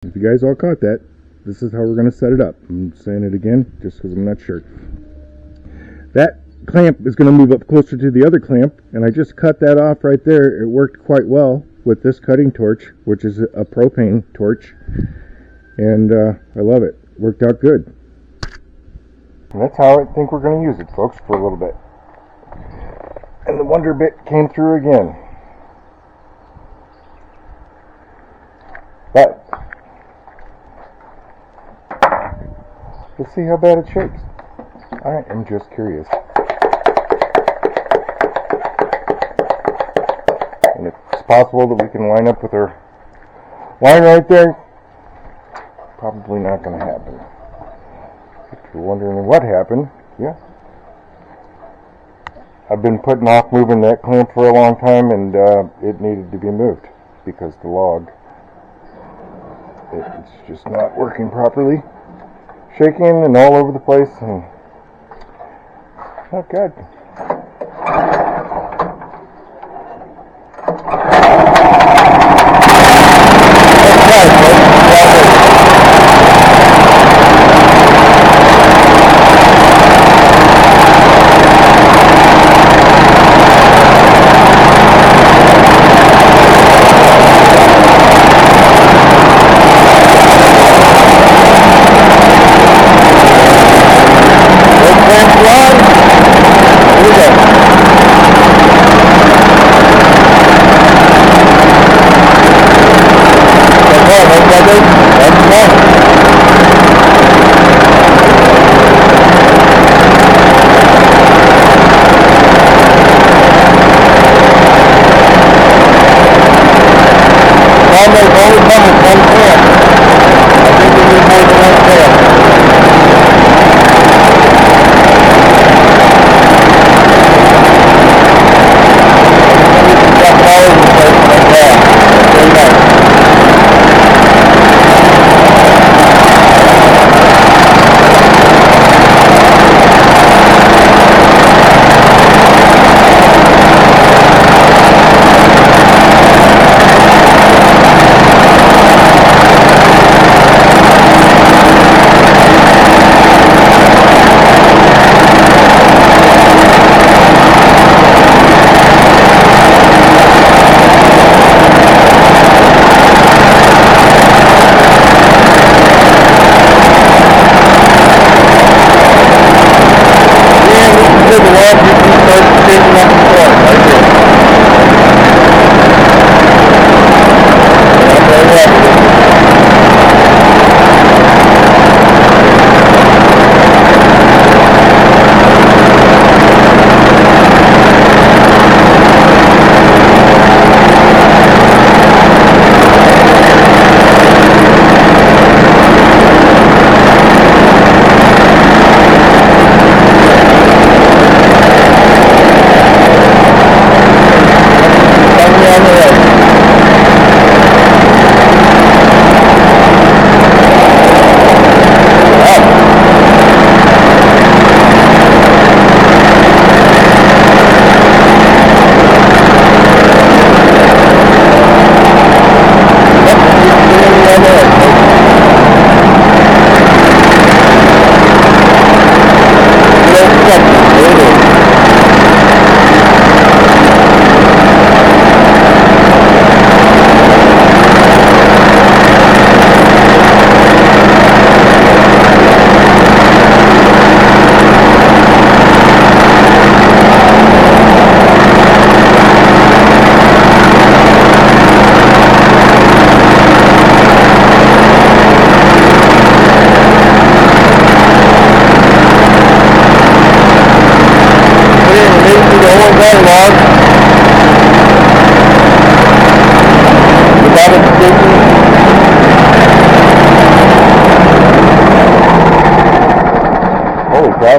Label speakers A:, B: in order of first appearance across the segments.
A: If you guys all caught that, this is how we're going to set it up. I'm saying it again just because I'm not sure. That clamp is going to move up closer to the other clamp, and I just cut that off right there. It worked quite well with this cutting torch, which is a propane torch, and I love it. Worked out good. And that's how I think we're going to use it, folks, for a little bit. And the wonder bit came through again. But let's see how bad it shakes. I am just curious. And it's possible that we can line up with our line right there. Probably not going to happen. If you're wondering what happened, yeah. I've been putting off moving that clamp for a long time, and it needed to be moved because the log, it's just not working properly. Shaking and all over the place, and not good.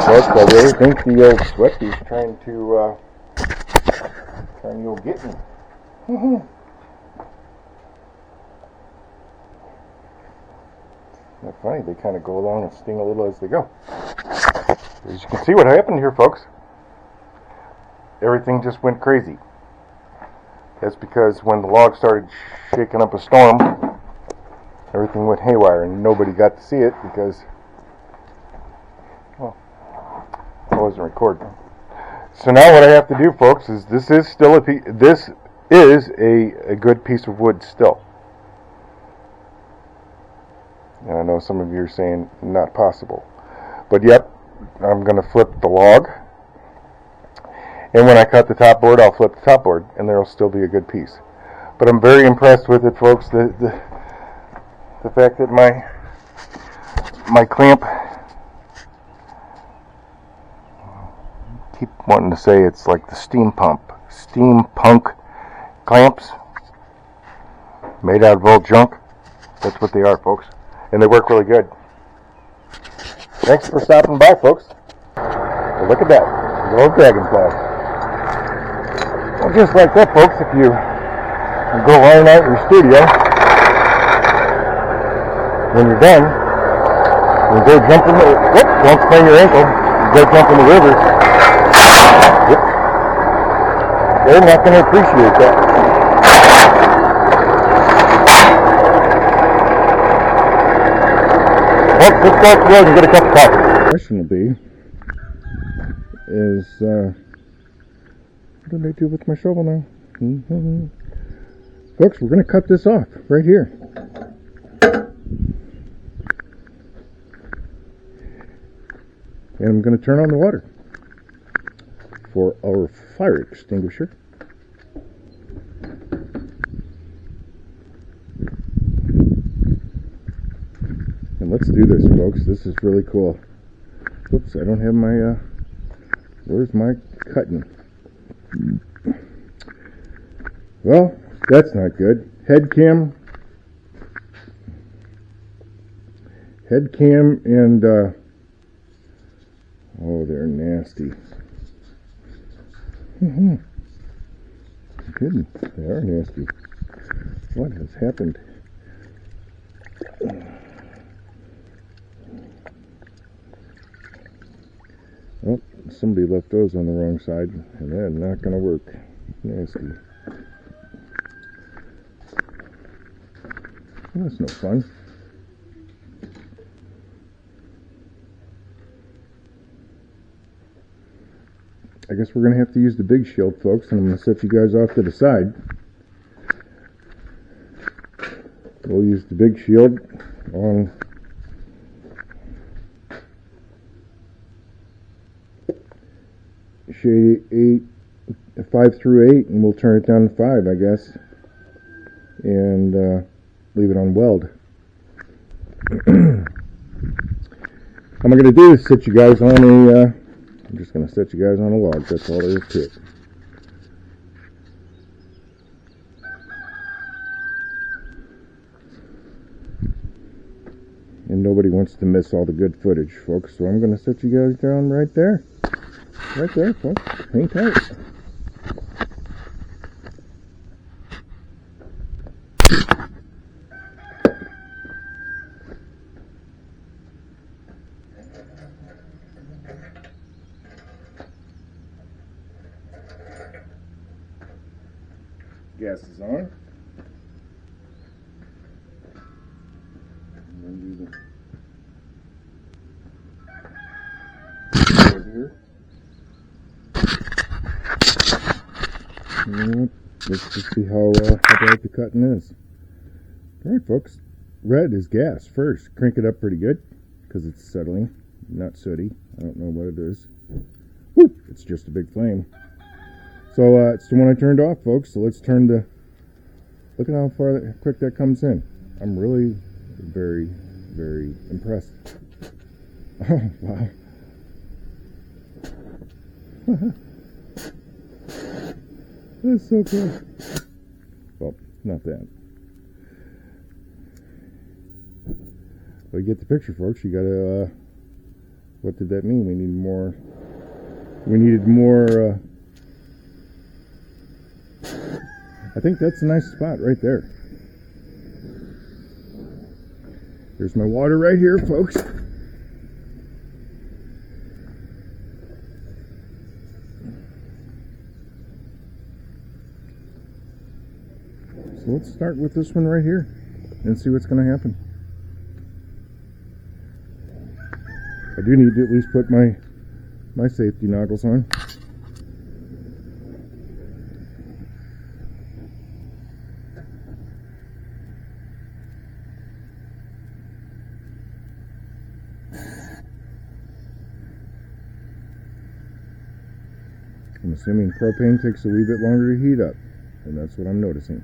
A: Folks, I really think the old Swifty's trying to get me. They're funny, they kind of go along and sting a little as they go. As you can see what happened here, folks. Everything just went crazy. That's because when the log started shaking up a storm, everything went haywire and nobody got to see it because, well, I wasn't recording. So now what I have to do, folks, is this is still a good piece of wood still. And I know some of you are saying not possible, but yep, I'm going to flip the log, and when I cut the top board, I'll flip the top board, and there'll still be a good piece. But I'm very impressed with it, folks. The fact that my clamp, keep wanting to say it's like the steampunk clamps made out of old junk. That's what they are, folks, and they work really good. Thanks for stopping by, folks. Well, look at that, the old dragonfly. Well, just like that, folks, if you go iron out your studio, when you're done, you go jump in the, don't sprain your ankle, you go jump in the river. Yep. They're not going to appreciate that. Well, let's go out the road and get a cup of coffee. The question will be, is, what did I do with my shovel now? Folks, we're going to cut this off right here. And I'm going to turn on the water for our fire extinguisher. And let's do this, folks. This is really cool. Oops, I don't have my, where's my cutting? Well, that's not good. Head cam and, oh, they're nasty. I'm kidding. They are nasty. What has happened? Oh, somebody left those on the wrong side, and they're not going to work. Nasty. Well, that's no fun. I guess we're going to have to use the big shield, folks, and I'm going to set you guys off to the side. We'll use the big shield on shade 5 through 8, and we'll turn it down to 5, I guess, and leave it on weld. What I'm going to do is set you guys on a I'm just going to set you guys on a log. That's all there is to it. And nobody wants to miss all the good footage, folks. So I'm going to set you guys down right there. Right there, folks. Hang tight. Gas is on. Here. Let's just see how bad the cutting is. Alright, folks. Red is gas first. Crank it up pretty good because it's settling, not sooty. I don't know what it is. Woo! It's just a big flame. So it's the one I turned off, folks. So let's turn the. Look at how quick that comes in. I'm really very, very impressed. Oh wow! That's so cool. Well, not that. Well, you get the picture, folks. You gotta. What did that mean? We need more. We needed more. I think that's a nice spot right there. There's my water right here, folks. So let's start with this one right here. and see what's going to happen. I do need to at least put my safety goggles on. I'm assuming propane takes a wee bit longer to heat up, and that's what I'm noticing.